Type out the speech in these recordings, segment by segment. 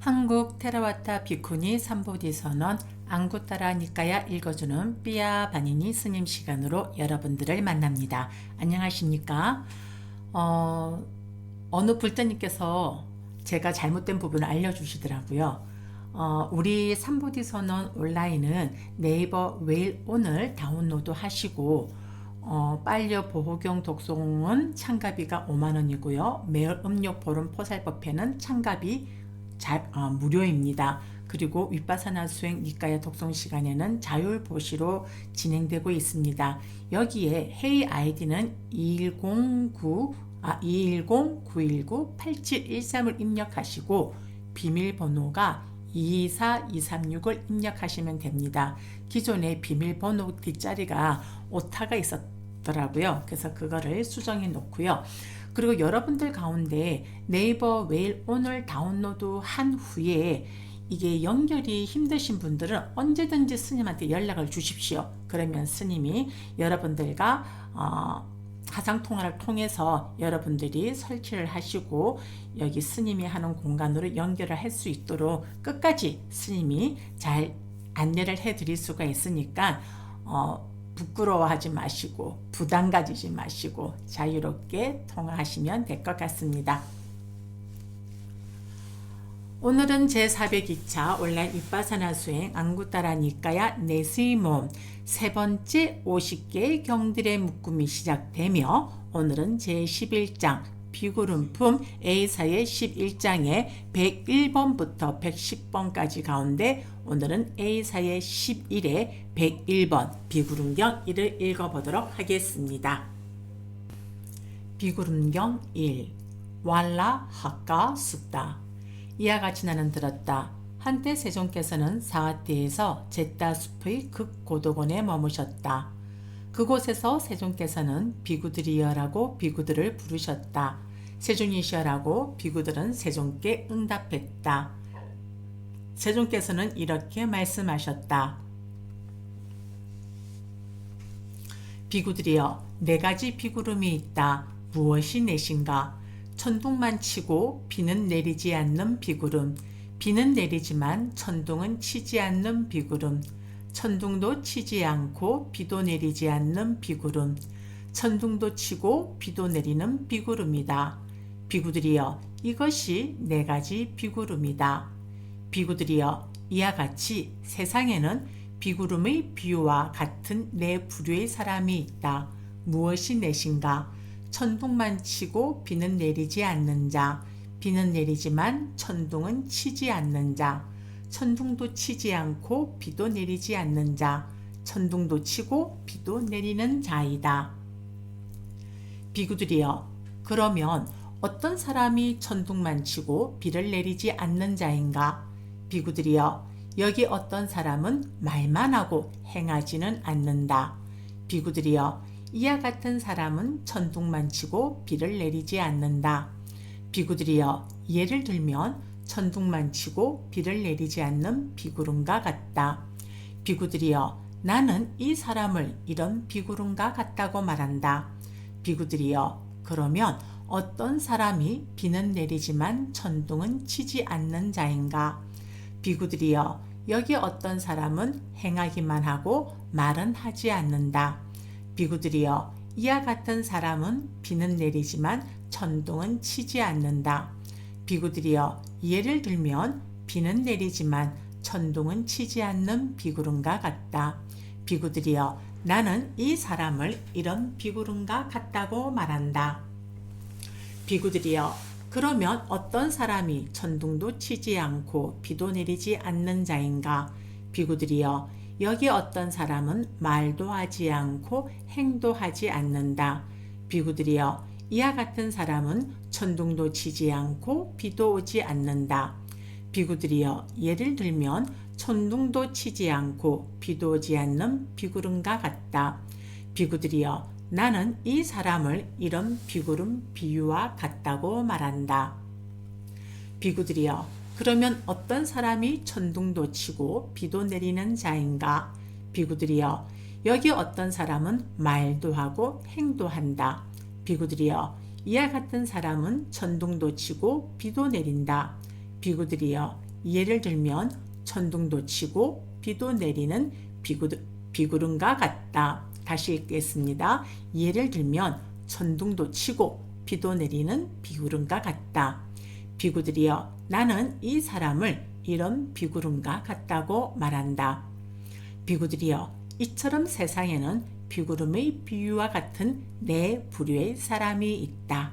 한국 테라와타 비쿠니 삼보디선언 앙구따라 니까야 읽어주는 삐아 바니니 스님 시간으로 여러분들을 만납니다. 안녕하십니까? 어느 불자님께서 제가 잘못된 부분을 알려주시더라고요. 우리 삼보디선언 온라인은 네이버 웨일 오늘 다운로드 하시고 빨려 보호경 독송은 참가비가 5만원이고요. 매일 음력 보름 포살법회는 참가비 무료입니다. 그리고 윗바사나 수행 니까야 독송 시간에는 자율보시로 진행되고 있습니다. 여기에 회의 아이디는 210-919-8713을 입력하시고 비밀번호가 224-236을 입력하시면 됩니다. 기존에 비밀번호 뒷자리가 오타가 있었더라고요. 그래서 그거를 수정해 놓고요. 그리고 여러분들 가운데 네이버 웨일 오늘 다운로드 한 후에 이게 연결이 힘드신 분들은 언제든지 스님한테 연락을 주십시오. 그러면 스님이 여러분들과 화상통화를 통해서 여러분들이 설치를 하시고 여기 스님이 하는 공간으로 연결을 할 수 있도록 끝까지 스님이 잘 안내를 해 드릴 수가 있으니까 부끄러워하지 마시고 부담 가지지 마시고 자유롭게 통화하시면 될 것 같습니다. 오늘은 제402차 온라인 윗바사나 수행 앙구따라 니까야 네스이몬 세 번째 50개의 경들의 묶음이 시작되며 오늘은 제11장 비구름품 A사의 11장의 101번부터 110번까지 가운데 오늘은 A사의 11의 101번 비구름경 1을 읽어보도록 하겠습니다. 비구름경 1 왈라 하까 숫다. 이와 같이 나는 들었다. 한때 세종께서는 사와띠에서 제따 숲의 극고도곤에 머무셨다. 그곳에서 세종께서는 비구들이여라고 비구들을 부르셨다. 세종이시여라고 비구들은 세종께 응답했다. 세종께서는 이렇게 말씀하셨다. 비구들이여, 네 가지 비구름이 있다. 무엇이 넷인가? 천둥만 치고 비는 내리지 않는 비구름, 비는 내리지만 천둥은 치지 않는 비구름, 천둥도 치지 않고 비도 내리지 않는 비구름, 천둥도 치고 비도 내리는 비구름이다. 비구들이여, 이것이 네 가지 비구름이다. 비구들이여, 이와 같이 세상에는 비구름의 비유와 같은 네 부류의 사람이 있다. 무엇이 넷인가? 천둥만 치고 비는 내리지 않는 자, 비는 내리지만 천둥은 치지 않는 자, 천둥도 치지 않고 비도 내리지 않는 자, 천둥도 치고 비도 내리는 자이다. 비구들이여, 그러면 어떤 사람이 천둥만 치고 비를 내리지 않는 자인가? 비구들이여, 여기 어떤 사람은 말만 하고 행하지는 않는다. 비구들이여, 이와 같은 사람은 천둥만 치고 비를 내리지 않는다. 비구들이여, 예를 들면 천둥만 치고 비를 내리지 않는 비구름과 같다. 비구들이여, 나는 이 사람을 이런 비구름과 같다고 말한다. 비구들이여, 그러면 어떤 사람이 비는 내리지만 천둥은 치지 않는 자인가? 비구들이여, 여기 어떤 사람은 행하기만 하고 말은 하지 않는다. 비구들이여, 이와 같은 사람은 비는 내리지만 천둥은 치지 않는다. 비구들이여, 예를 들면 비는 내리지만 천둥은 치지 않는 비구름과 같다. 비구들이여, 나는 이 사람을 이런 비구름과 같다고 말한다. 비구들이여, 그러면 어떤 사람이 천둥도 치지 않고 비도 내리지 않는 자인가? 비구들이여, 여기 어떤 사람은 말도 하지 않고 행도 하지 않는다. 비구들이여, 이와 같은 사람은 천둥도 치지 않고 비도 오지 않는다. 비구들이여, 예를 들면 천둥도 치지 않고 비도 오지 않는 비구름과 같다. 비구들이여, 나는 이 사람을 이런 비구름 비유와 같다고 말한다. 비구들이여, 그러면 어떤 사람이 천둥도 치고 비도 내리는 자인가? 비구들이여, 여기 어떤 사람은 말도 하고 행도 한다. 비구들이여, 이와 같은 사람은 천둥도 치고 비도 내린다. 비구들이여, 예를 들면 천둥도 치고 비도 내리는 비구름과 같다. 다시 읽겠습니다. 예를 들면 천둥도 치고 비도 내리는 비구름과 같다. 비구들이여, 나는 이 사람을 이런 비구름과 같다고 말한다. 비구들이여, 이처럼 세상에는 비구름의 비유와 같은 네 부류의 사람이 있다.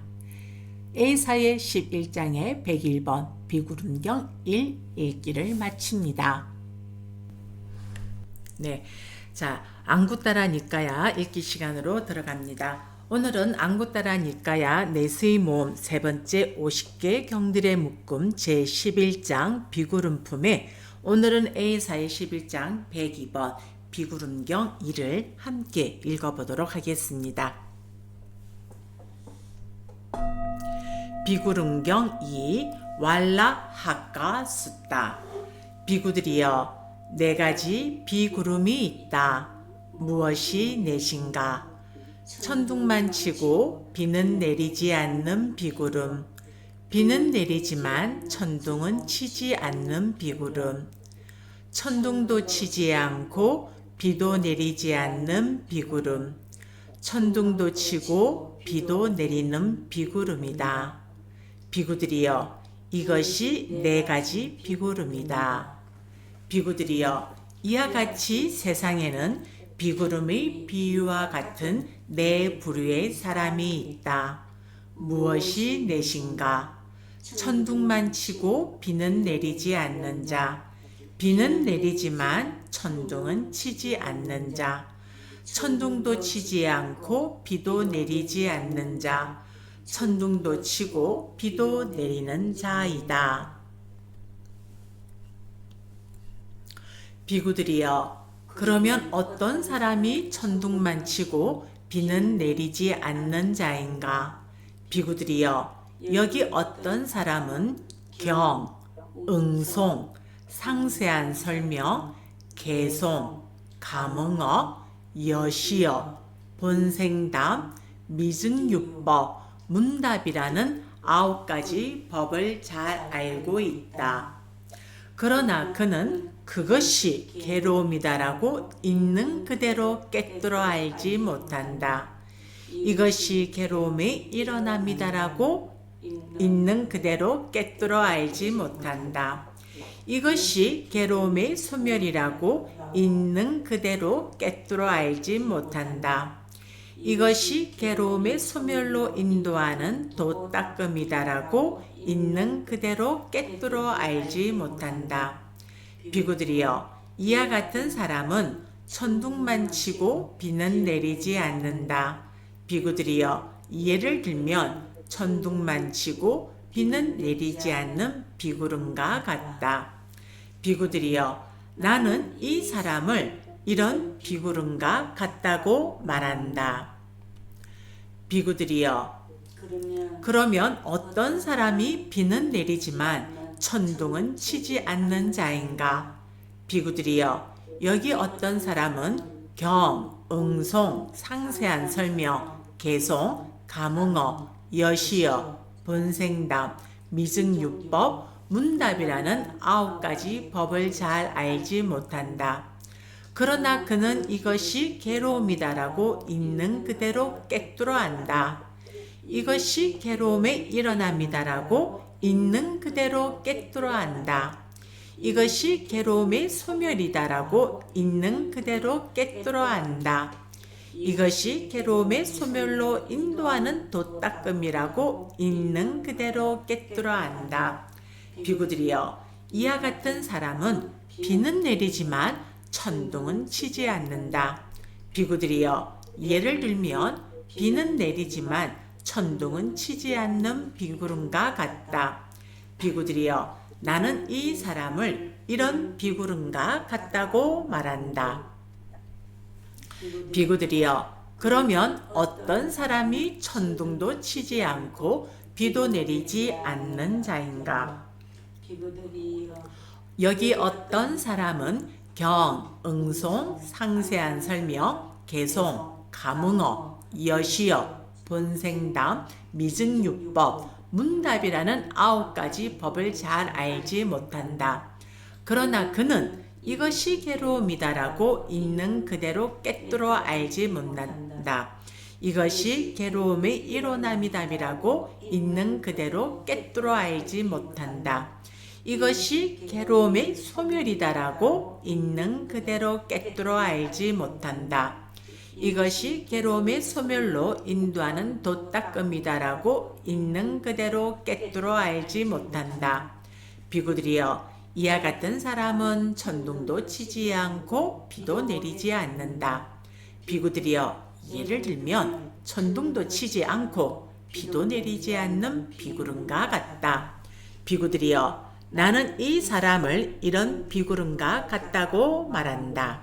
에사야 11장의 101번 비구름경 1 읽기를 마칩니다. 네, 자, 안구따라 니까야 읽기 시간으로 들어갑니다. 오늘은 안구따라 니까야 내수의 모음 세 번째 50개 경들의 묶음 제11장 비구름품에 오늘은 에사야 11장 102번 비구름경 1을 함께 읽어보도록 하겠습니다. 비구름경 2 왈라 하까 숫다. 비구들이여, 네 가지 비구름이 있다. 무엇이 넷인가? 천둥만 치고 비는 내리지 않는 비구름, 비는 내리지만 천둥은 치지 않는 비구름, 천둥도 치지 않고 비도 내리지 않는 비구름, 천둥도 치고 비도 내리는 비구름이다. 비구들이여, 이것이 네 가지 비구름이다. 비구들이여, 이와 같이 세상에는 비구름의 비유와 같은 네 부류의 사람이 있다. 무엇이 넷인가? 천둥만 치고 비는 내리지 않는 자, 비는 내리지만 천둥은 치지 않는 자, 천둥도 치지 않고 비도 내리지 않는 자, 천둥도 치고 비도 내리는 자이다. 비구들이여, 그러면 어떤 사람이 천둥만 치고 비는 내리지 않는 자인가? 비구들이여, 여기 어떤 사람은 경, 응송, 상세한 설명, 개송, 감응어, 여시어, 본생담, 미증유법, 문답이라는 9가지 법을 잘 알고 있다. 그러나 그는 그것이 괴로움이다라고 있는 그대로 꿰뚫어 알지 못한다. 이것이 괴로움이 일어납니다라고 있는 그대로 꿰뚫어 알지 못한다. 이것이 괴로움의 소멸이라고 있는 그대로 꿰뚫어 알지 못한다. 이것이 괴로움의 소멸로 인도하는 도닦음이다라고 있는 그대로 꿰뚫어 알지 못한다. 비구들이여, 이와 같은 사람은 천둥만 치고 비는 내리지 않는다. 비구들이여, 예를 들면 천둥만 치고 비는 내리지 않는 비구름과 같다. 비구들이여, 나는 이 사람을 이런 비구름과 같다고 말한다. 비구들이여, 그러면 어떤 사람이 비는 내리지만 천둥은 치지 않는 자인가? 비구들이여, 여기 어떤 사람은 경, 응송, 상세한 설명, 개송, 감응어, 여시어, 본생담, 미증유법, 문답이라는 9가지 법을 잘 알지 못한다. 그러나 그는 이것이 괴로움이다라고 있는 그대로 꿰뚫어 안다. 이것이 괴로움의 일어남이다라고 있는 그대로 꿰뚫어 안다. 이것이 괴로움의 소멸이다라고 있는 그대로 꿰뚫어 안다. 이것이 괴로움의 소멸로 인도하는 도닦음이라고 있는 그대로 꿰뚫어 안다. 비구들이여, 이와 같은 사람은 비는 내리지만 천둥은 치지 않는다. 비구들이여, 예를 들면 비는 내리지만 천둥은 치지 않는 비구름과 같다. 비구들이여, 나는 이 사람을 이런 비구름과 같다고 말한다. 비구들이여, 그러면 어떤 사람이 천둥도 치지 않고 비도 내리지 않는 자인가? 여기 어떤 사람은 경, 응송, 상세한 설명, 개송, 감응어, 여시어, 본생담, 미증유법, 문답이라는 9가지 법을 잘 알지 못한다. 그러나 그는 이것이 괴로움이다라고 있는 그대로 꿰뚫어 알지 못한다. 이것이 괴로움의 일어남이다라고 있는 그대로 꿰뚫어 알지 못한다. 이것이 괴로움의 소멸이다라고 있는 그대로 꿰뚫어 알지 못한다. 이것이 괴로움의 소멸로 인도하는 도닦음이다라고 있는 그대로 꿰뚫어 알지 못한다. 비구들이여, 이와 같은 사람은 천둥도 치지 않고 비도 내리지 않는다. 비구들이여, 예를 들면 천둥도 치지 않고 비도 내리지 않는 비구름과 같다. 비구들이여, 나는 이 사람을 이런 비구름과 같다고 말한다.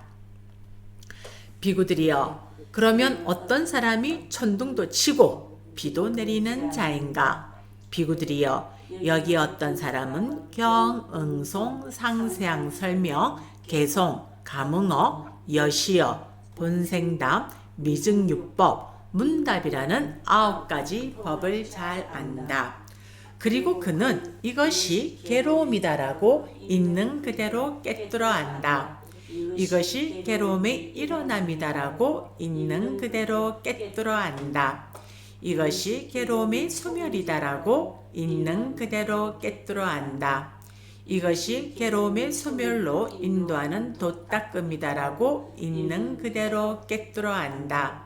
비구들이여, 그러면 어떤 사람이 천둥도 치고 비도 내리는 자인가? 비구들이여, 여기 어떤 사람은 경, 응송, 상세항 설명, 개송, 감응어, 여시어, 본생담, 미증유법, 문답이라는 9가지 법을 잘 안다. 그리고 그는 이것이 괴로움이다라고 있는 그대로 꿰뚫어 안다. 이것이 괴로움의 일어남이다라고 있는 그대로 꿰뚫어 안다. 이것이 괴로움의 소멸이다라고 있는 그대로 꿰뚫어 안다. 이것이 괴로움의 소멸로 인도하는 도닦음이다라고 있는 그대로 꿰뚫어 안다.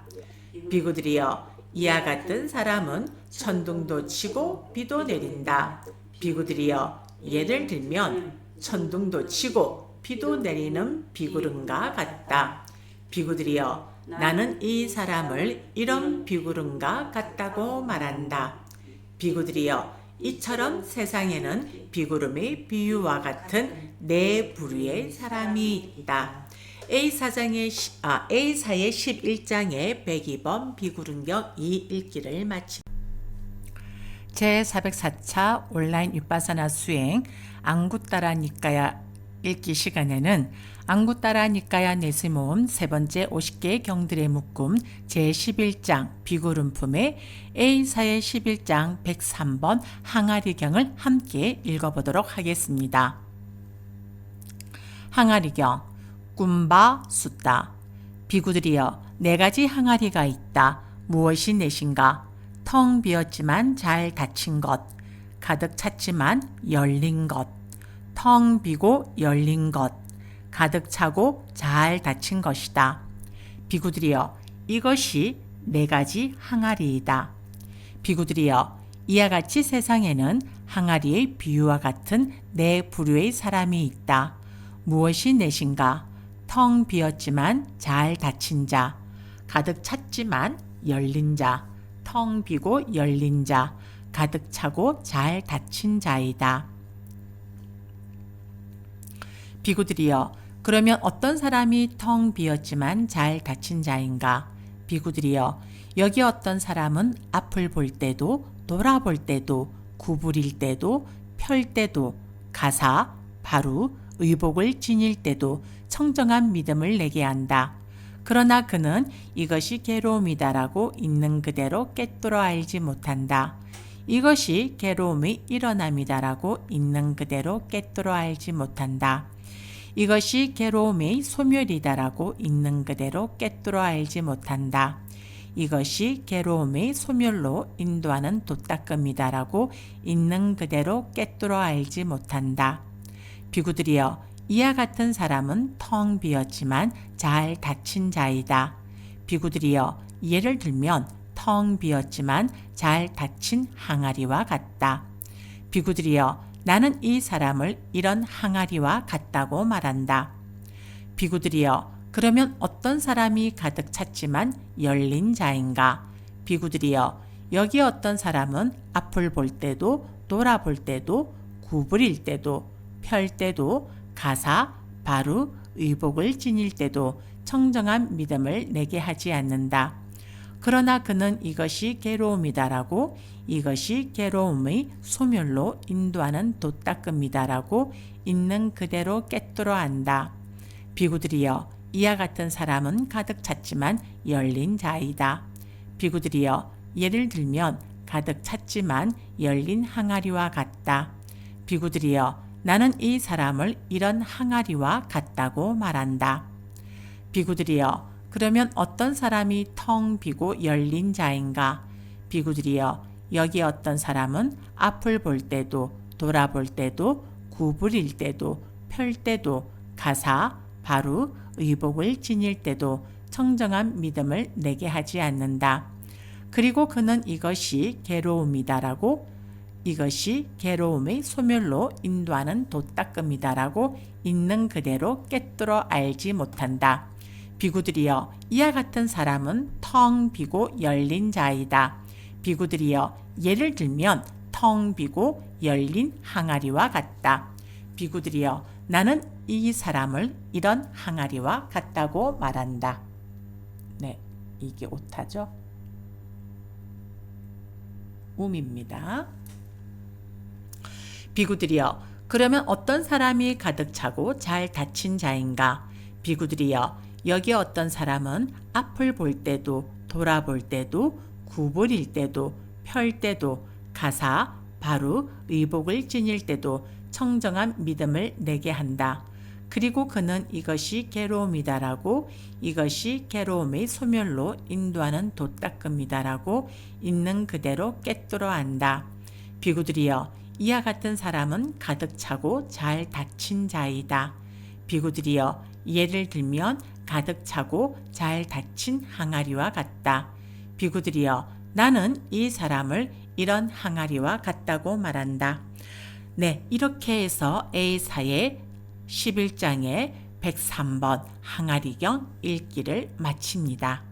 비구들이여, 이와 같은 사람은 천둥도 치고 비도 내린다. 비구들이여, 예를 들면 천둥도 치고 비도 내리는 비구름과 같다. 비구들이여, 나는 이 사람을 이런 비구름과 같다고 말한다. 비구들이여, 이처럼 세상에는 비구름의 비유와 같은 네 부류의 사람이 있다. A사의 11장의 102번 비구름경 2 읽기를 마칩니다. 제404차 온라인 윗바사나 수행 안구따라 니까야 읽기 시간에는 안구따라 니까야 내세모음 세 번째 50개의 경들의 묶음 제11장 비구름품의 A사의 11장 103번 항아리경을 함께 읽어보도록 하겠습니다. 항아리경 꿈바 숫다. 비구들이여, 4가지 항아리가 있다. 무엇이 넷인가? 텅 비었지만 잘 닫힌 것, 가득 찼지만 열린 것, 텅 비고 열린 것, 가득 차고 잘 닫힌 것이다. 비구들이여, 이것이 4가지 항아리이다. 비구들이여, 이와 같이 세상에는 항아리의 비유와 같은 4부류의 사람이 있다. 무엇이 넷인가? 텅 비었지만 잘 닫힌 자, 가득 찼지만 열린 자, 텅 비고 열린 자, 가득 차고 잘 닫힌 자이다. 비구들이여, 그러면 어떤 사람이 텅 비었지만 잘 닫힌 자인가? 비구들이여, 여기 어떤 사람은 앞을 볼 때도 돌아볼 때도 구부릴 때도 펼 때도 가사, 바루, 의복을 지닐 때도 청정한 믿음을 내게 한다. 그러나 그는 이것이 괴로움이다라고 있는 그대로 꿰뚫어 알지 못한다. 이것이 괴로움의 일어남이다라고 있는 그대로 꿰뚫어 알지 못한다. 이것이 괴로움의 소멸이다라고 있는 그대로 꿰뚫어 알지 못한다. 이것이 괴로움의 소멸로 인도하는 도닦음이다라고 있는 그대로 꿰뚫어 알지 못한다. 비구들이여, 이와 같은 사람은 텅 비었지만 잘 닫힌 자이다. 비구들이여, 예를 들면 텅 비었지만 잘 닫힌 항아리와 같다. 비구들이여, 나는 이 사람을 이런 항아리와 같다고 말한다. 비구들이여, 그러면 어떤 사람이 가득 찼지만 열린 자인가? 비구들이여, 여기 어떤 사람은 앞을 볼 때도 돌아볼 때도 구부릴 때도 펼 때도 가사, 바루, 의복을 지닐 때도 청정한 믿음을 내게 하지 않는다. 그러나 그는 이것이 괴로움이다라고, 이것이 괴로움의 소멸로 인도하는 도닦음이다라고 있는 그대로 꿰뚫어 안다. 비구들이여, 이와 같은 사람은 가득 찼지만 열린 자이다. 비구들이여, 예를 들면 가득 찼지만 열린 항아리와 같다. 비구들이여, 나는 이 사람을 이런 항아리와 같다고 말한다. 비구들이여, 그러면 어떤 사람이 텅 비고 열린 자인가? 비구들이여, 여기 어떤 사람은 앞을 볼 때도 돌아볼 때도 구부릴 때도 펼 때도 가사, 바로, 의복을 지닐 때도 청정한 믿음을 내게 하지 않는다. 그리고 그는 이것이 괴로움이다라고, 이것이 괴로움의 소멸로 인도하는 돛닦음이다라고 있는 그대로 꿰뚫어 알지 못한다. 비구들이여, 이와 같은 사람은 텅 비고 열린 자이다. 비구들이여, 예를 들면 텅 비고 열린 항아리와 같다. 비구들이여, 나는 이 사람을 이런 항아리와 같다고 말한다. 네, 이게 오타죠. 음입니다. 비구들이여, 그러면 어떤 사람이 가득 차고 잘 닫힌 자인가? 비구들이여, 여기 어떤 사람은 앞을 볼 때도 돌아볼 때도 구부릴 때도 펼 때도 가사, 바로, 의복을 지닐 때도 청정한 믿음을 내게 한다. 그리고 그는 이것이 괴로움이다라고, 이것이 괴로움의 소멸로 인도하는 돛닦음이다라고 있는 그대로 꿰뚫어 안다. 비구들이여, 이와 같은 사람은 가득 차고 잘 닫힌 자이다. 비구들이여, 예를 들면 가득 차고 잘 닫힌 항아리와 같다. 비구들이여, 나는 이 사람을 이런 항아리와 같다고 말한다. 네, 이렇게 해서 A사의 11장의 103번 항아리경 읽기를 마칩니다.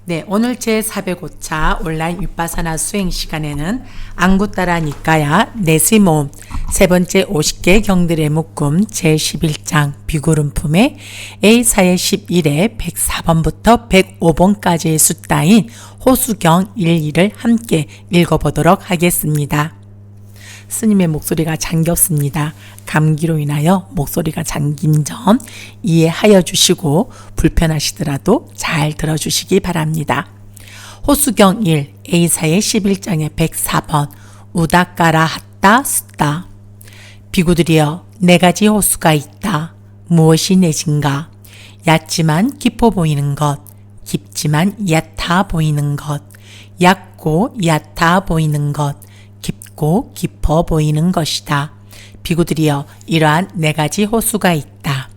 네, 오늘 제405차 온라인 윗바사나 수행 시간에는 안구따라 니까야 내시모음 세 번째 50개 경들의 묶음 제11장 비구름품의 A사의 11에 104번부터 105번까지의 숫자인 호수경 1, 2를 함께 읽어보도록 하겠습니다. 스님의 목소리가 잠겼습니다. 감기로 인하여 목소리가 잠긴 점 이해하여 주시고 불편하시더라도 잘 들어주시기 바랍니다. 호수경 1, A사의 11장의 104번 우다까라 핫다 숫다. 비구들이여, 네 가지 호수가 있다. 무엇이 넷인가? 얕지만 깊어 보이는 것, 깊지만 얕아 보이는 것, 얕고 얕아 보이는 것, 깊고 깊어 보이는 것이다. 비구들이여, 이러한 네 가지 호수가 있다.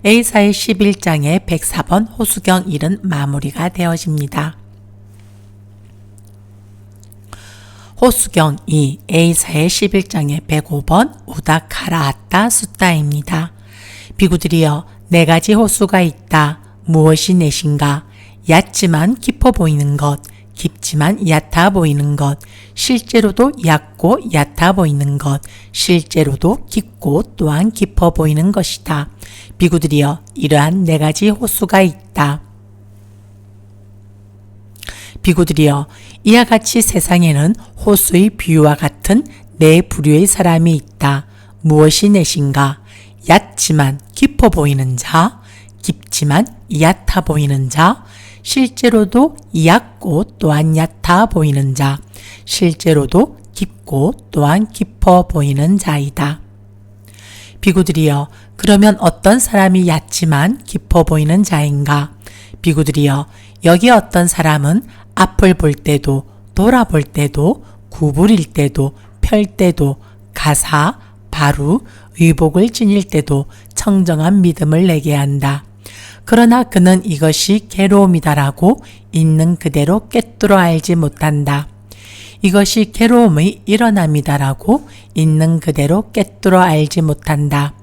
A사의 11장의 104번 호수경 1은 마무리가 되어집니다. 호수경 2, A사의 11장의 105번 우다카라하타 숫다입니다. 비구들이여, 네 가지 호수가 있다. 무엇이 넷인가? 얕지만 깊어 보이는 것, 깊지만 얕아 보이는 것, 실제로도 얕고 얕아 보이는 것, 실제로도 깊고 또한 깊어 보이는 것이다. 비구들이여, 이러한 네 가지 호수가 있다. 비구들이여, 이와 같이 세상에는 호수의 비유와 같은 네 부류의 사람이 있다. 무엇이 넷인가? 얕지만 깊어 보이는 자, 깊지만 얕아 보이는 자, 실제로도 얕고 또한 얕아 보이는 자, 실제로도 깊고 또한 깊어 보이는 자이다. 비구들이여, 그러면 어떤 사람이 얕지만 깊어 보이는 자인가? 비구들이여, 여기 어떤 사람은 앞을 볼 때도 돌아볼 때도 구부릴 때도 펼 때도 가사, 바루, 의복을 지닐 때도 청정한 믿음을 내게 한다. 그러나 그는 이것이 괴로움이다라고 있는 그대로 꿰뚫어 알지 못한다. 이것이 괴로움의 일어남이다라고 있는 그대로 꿰뚫어 알지 못한다.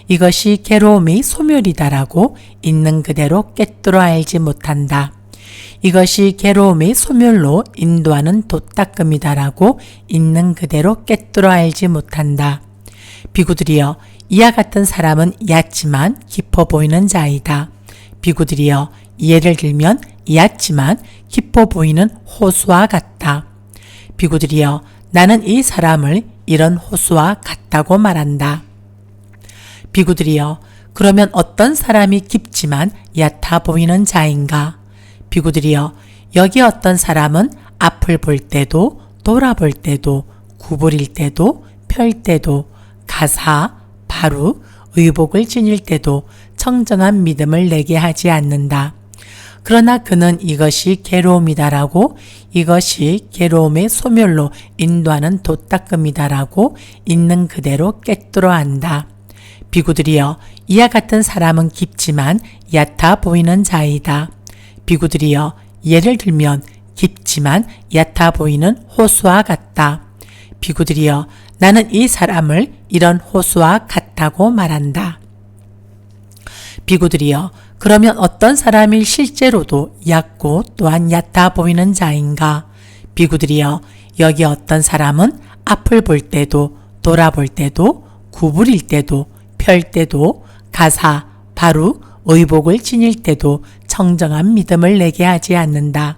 이것이 괴로움의 소멸이다라고 있는 그대로 꿰뚫어 알지 못한다. 이것이 괴로움의 소멸로 인도하는 돛닦음이다라고 있는 그대로 꿰뚫어 알지 못한다. 비구들이여, 이와 같은 사람은 얕지만 깊어 보이는 자이다. 비구들이여, 예를 들면 얕지만 깊어 보이는 호수와 같다. 비구들이여, 나는 이 사람을 이런 호수와 같다고 말한다. 비구들이여, 그러면 어떤 사람이 깊지만 얕아 보이는 자인가? 비구들이여, 여기 어떤 사람은 앞을 볼 때도 돌아볼 때도 구부릴 때도 펼 때도 가사, 바루, 의복을 지닐 때도 청정한 믿음을 내게 하지 않는다. 그러나 그는 이것이 괴로움이다라고, 이것이 괴로움의 소멸로 인도하는 돛닦음이다라고 있는 그대로 꿰뚫어 안다. 비구들이여, 이와 같은 사람은 깊지만 얕아 보이는 자이다. 비구들이여, 예를 들면 깊지만 얕아 보이는 호수와 같다. 비구들이여, 나는 이 사람을 이런 호수와 같다고 말한다. 비구들이여, 그러면 어떤 사람이 실제로도 얕고 또한 얕아 보이는 자인가? 비구들이여, 여기 어떤 사람은 앞을 볼 때도 돌아볼 때도 구부릴 때도 펼 때도 가사, 바루, 의복을 지닐 때도 청정한 믿음을 내게 하지 않는다.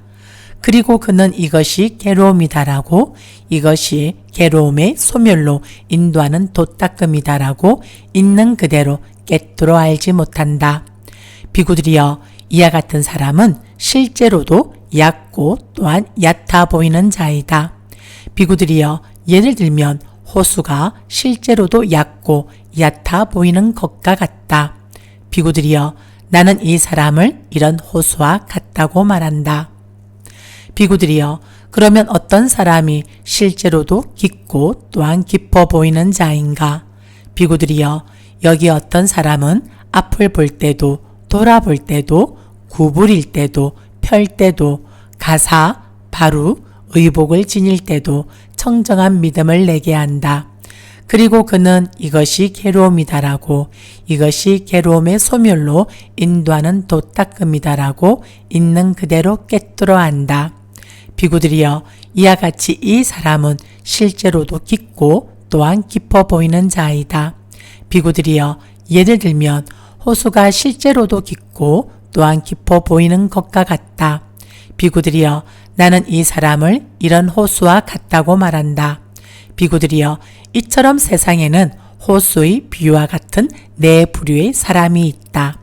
그리고 그는 이것이 괴로움이다라고, 이것이 괴로움의 소멸로 인도하는 돛닦음이다라고 있는 그대로 꿰뚫어 알지 못한다. 비구들이여, 이와 같은 사람은 실제로도 얕고 또한 얕아 보이는 자이다. 비구들이여, 예를 들면 호수가 실제로도 얕고 얕아 보이는 것과 같다. 비구들이여, 나는 이 사람을 이런 호수와 같다고 말한다. 비구들이여, 그러면 어떤 사람이 실제로도 깊고 또한 깊어 보이는 자인가? 비구들이여, 여기 어떤 사람은 앞을 볼 때도 돌아볼 때도 구부릴 때도 펼 때도 가사, 바루, 의복을 지닐 때도 청정한 믿음을 내게 한다. 그리고 그는 이것이 괴로움이다라고, 이것이 괴로움의 소멸로 인도하는 돛닦음이다라고 있는 그대로 꿰뚫어 안다. 비구들이여, 이와 같이 이 사람은 실제로도 깊고 또한 깊어 보이는 자이다. 비구들이여, 예를 들면 호수가 실제로도 깊고 또한 깊어 보이는 것과 같다. 비구들이여, 나는 이 사람을 이런 호수와 같다고 말한다. 비구들이여, 이처럼 세상에는 호수의 비유와 같은 네 부류의 사람이 있다.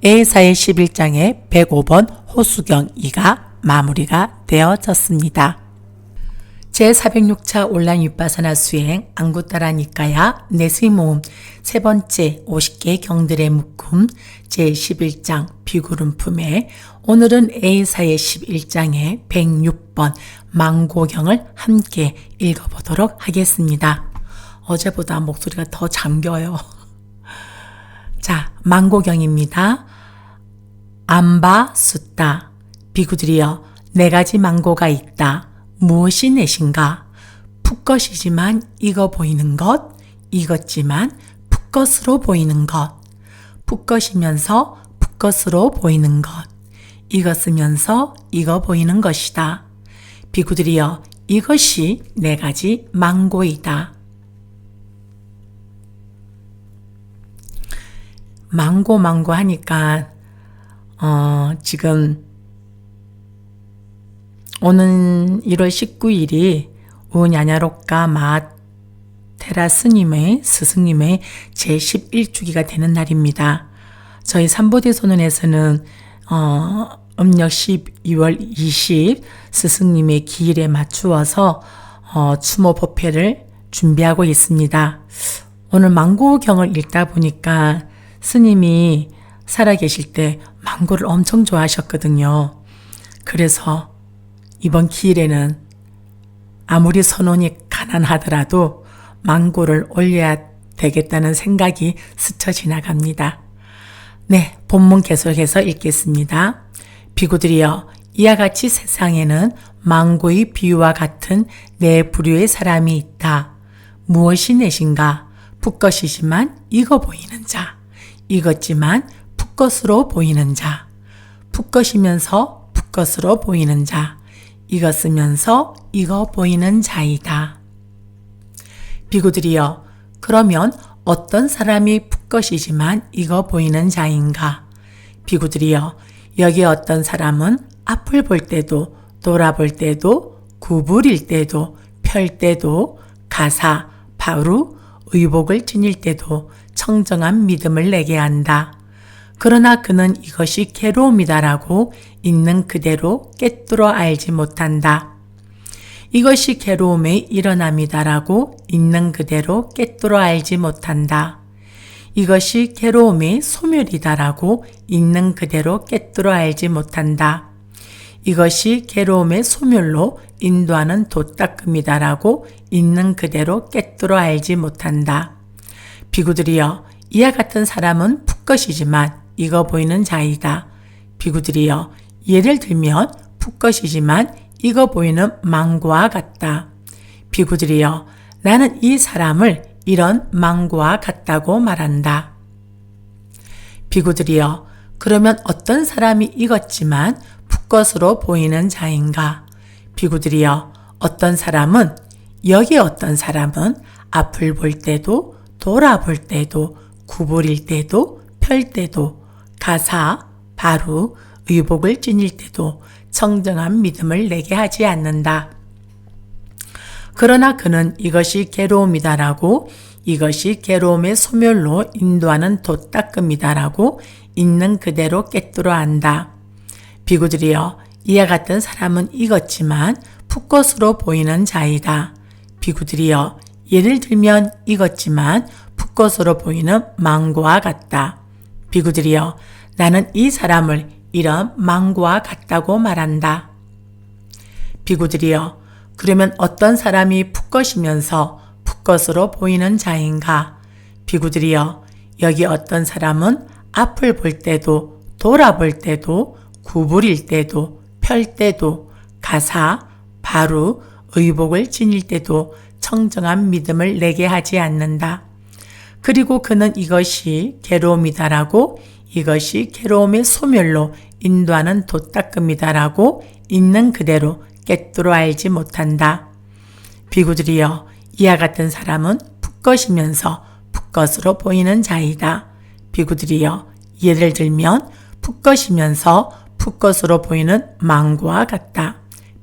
에사의 11장의 105번 호수경 2가 마무리가 되어졌습니다. 제406차 온라인 윗바사나 수행 안구따라 니까야 내수의 모음 세 번째 50개 경들의 묶음 제11장 비구름품에 오늘은 에사의 11장의 106번 망고경을 함께 읽어보도록 하겠습니다. 어제보다 목소리가 더 잠겨요. 자, 망고경입니다. 암바숫다. 비구들이여, 네 가지 망고가 있다. 무엇이 넷인가? 풋것이지만 익어 보이는 것, 익었지만 풋것으로 보이는 것, 풋것이면서 풋것으로 보이는 것, 익었으면서 익어 보이는 것이다. 비구들이여, 이것이 네 가지 망고이다. 망고 하니까 지금 오는 1월 19일이 우냐냐록가 마테라 스승님의 제11주기가 되는 날입니다. 저희 삼보대소년에서는 음력 12월 20 스승님의 기일에 맞추어서 추모 법회를 준비하고 있습니다. 오늘 망고경을 읽다 보니까 스님이 살아계실 때 망고를 엄청 좋아하셨거든요. 그래서 이번 기일에는 아무리 선원이 가난하더라도 망고를 올려야 되겠다는 생각이 스쳐 지나갑니다. 네, 본문 계속해서 읽겠습니다. 비구들이여, 이와 같이 세상에는 망고의 비유와 같은 네 부류의 사람이 있다. 무엇이 넷인가? 풋것이지만 익어 보이는 자, 익었지만 풋것으로 보이는 자, 풋것이면서 풋것으로 보이는 자, 익었으면서 익어 보이는 자이다. 비구들이여, 그러면 어떤 사람이 풋것이지만 익어 보이는 자인가? 비구들이여, 여기 어떤 사람은 앞을 볼 때도 돌아볼 때도 구부릴 때도 펼 때도 가사, 바루, 의복을 지닐 때도 청정한 믿음을 내게 한다. 그러나 그는 이것이 괴로움이다라고 있는 그대로 꿰뚫어 알지 못한다. 이것이 괴로움의 일어남이다라고 있는 그대로 꿰뚫어 알지 못한다. 이것이 괴로움의 소멸이다라고 있는 그대로 꿰뚫어 알지 못한다. 이것이 괴로움의 소멸로 인도하는 돛닦음이다라고 있는 그대로 꿰뚫어 알지 못한다. 비구들이여, 이와 같은 사람은 풋것이지만 익어 보이는 자이다. 비구들이여, 예를 들면 풋것이지만 익어 보이는 망고와 같다. 비구들이여, 나는 이 사람을 이런 망고와 같다고 말한다. 비구들이여, 그러면 어떤 사람이 익었지만 풋것으로 보이는 자인가? 비구들이여, 어떤 사람은, 여기 어떤 사람은 앞을 볼 때도 돌아볼 때도 구부릴 때도 펼 때도 가사, 바루, 의복을 지닐 때도 청정한 믿음을 내게 하지 않는다. 그러나 그는 이것이 괴로움이다라고, 이것이 괴로움의 소멸로 인도하는 돛닦음이다라고 있는 그대로 꿰뚫어 안다. 비구들이여, 이와 같은 사람은 익었지만 풋것으로 보이는 자이다. 비구들이여, 예를 들면 익었지만 풋것으로 보이는 망고와 같다. 비구들이여, 나는 이 사람을 이런 망고와 같다고 말한다. 비구들이여, 그러면 어떤 사람이 풋것이면서 풋것으로 보이는 자인가? 비구들이여, 여기 어떤 사람은 앞을 볼 때도 돌아볼 때도 구부릴 때도 펼 때도 가사, 바루, 의복을 지닐 때도 청정한 믿음을 내게 하지 않는다. 그리고 그는 이것이 괴로움이다라고, 이것이 괴로움의 소멸로 인도하는 돛닦음이다라고 있는 그대로 꿰뚫어 알지 못한다. 비구들이여, 이와 같은 사람은 풋것이면서 풋것으로 보이는 자이다. 비구들이여, 예를 들면 풋것이면서 풋것으로 보이는 망고와 같다.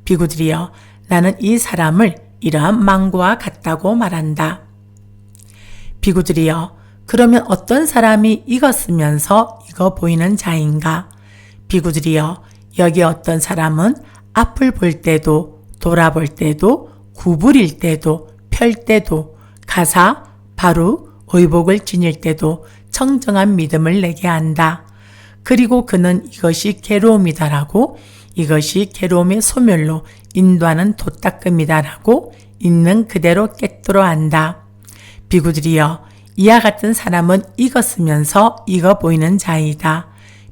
비구들이여, 나는 이 사람을 이러한 망고와 같다고 말한다. 비구들이여, 그러면 어떤 사람이 익었으면서 익어 보이는 자인가? 비구들이여, 여기 어떤 사람은 앞을 볼 때도 돌아볼 때도 구부릴 때도 펼 때도 가사, 바루, 의복을 지닐 때도 청정한 믿음을 내게 한다. 그리고 그는 이것이 괴로움이다라고, 이것이 괴로움의 소멸로 인도하는 돛닦음이다라고 있는 그대로 꿰뚫어 안다. 비구들이여, 이와 같은 사람은 익었으면서 익어 보이는 자이다.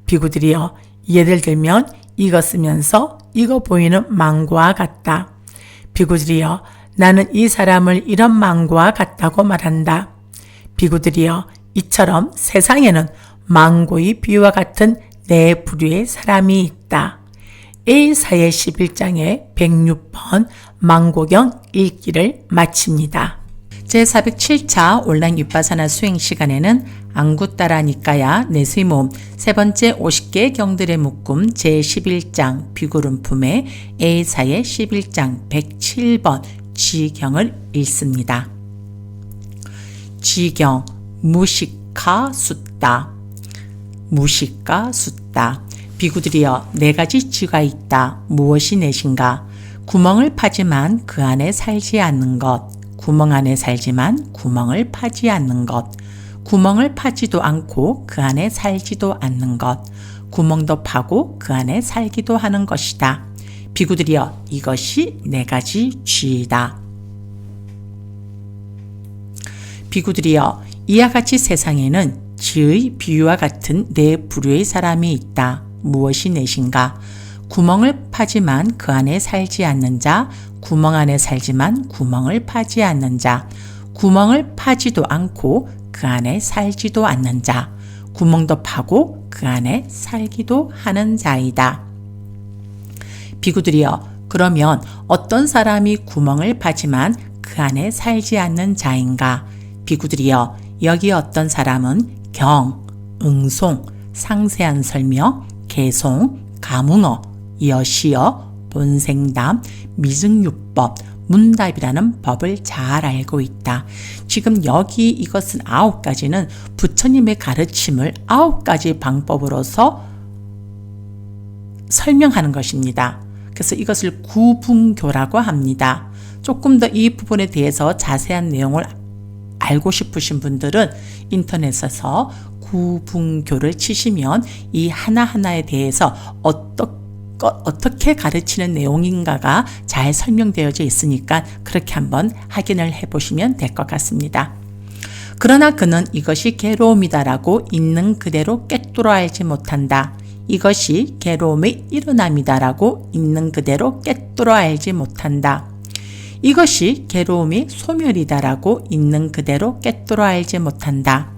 비구들이여, 예를 들면 익었으면서 익어 보이는 망고와 같다. 비구들이여, 나는 이 사람을 이런 망고와 같다고 말한다. 비구들이여, 이처럼 세상에는 망고의 비유와 같은 네 부류의 사람이 있다. 에사야 11장의 106번 망고경 읽기를 마칩니다. 제407차 온라인 윗바사나 수행 시간에는 안구따라니까야 내수의 모음 세 번째 50개 경들의 묶음 제11장 비구름품의 에사야 11장 107번 지경을 읽습니다. 지경, 무식하 숫다. 무식가 숫다. 비구들이여, 네 가지 쥐가 있다. 무엇이 넷인가? 구멍을 파지만 그 안에 살지 않는 것. 구멍 안에 살지만 구멍을 파지 않는 것. 구멍을 파지도 않고 그 안에 살지도 않는 것. 구멍도 파고 그 안에 살기도 하는 것이다. 비구들이여, 이것이 네 가지 쥐이다. 비구들이여, 이와 같이 세상에는 쥐의 비유와 같은 네 부류의 사람이 있다. 무엇이 넷인가? 구멍을 파지만 그 안에 살지 않는 자, 구멍 안에 살지만 구멍을 파지 않는 자, 구멍을 파지도 않고 그 안에 살지도 않는 자, 구멍도 파고 그 안에 살기도 하는 자이다. 비구들이여, 그러면 어떤 사람이 구멍을 파지만 그 안에 살지 않는 자인가? 비구들이여, 여기 어떤 사람은 경, 응송, 상세한 설명, 개송, 가문어, 여시어, 본생담, 미증유법, 문답이라는 법을 잘 알고 있다. 지금 여기 이것은 9가지는 부처님의 가르침을 9가지 방법으로서 설명하는 것입니다. 그래서 이것을 구분교라고 합니다. 조금 더 이 부분에 대해서 자세한 내용을 알고 싶으신 분들은 인터넷에서 구분교를 치시면 이 하나하나에 대해서 어떻게 가르치는 내용인가가 잘 설명되어져 있으니까 그렇게 한번 확인을 해보시면 될 것 같습니다. 그러나 그는 이것이 괴로움이다라고 있는 그대로 꿰뚫어 알지 못한다. 이것이 괴로움의 일어남이다라고 있는 그대로 꿰뚫어 알지 못한다. 이것이 괴로움의 소멸이다라고 있는 그대로 꿰뚫어 알지 못한다.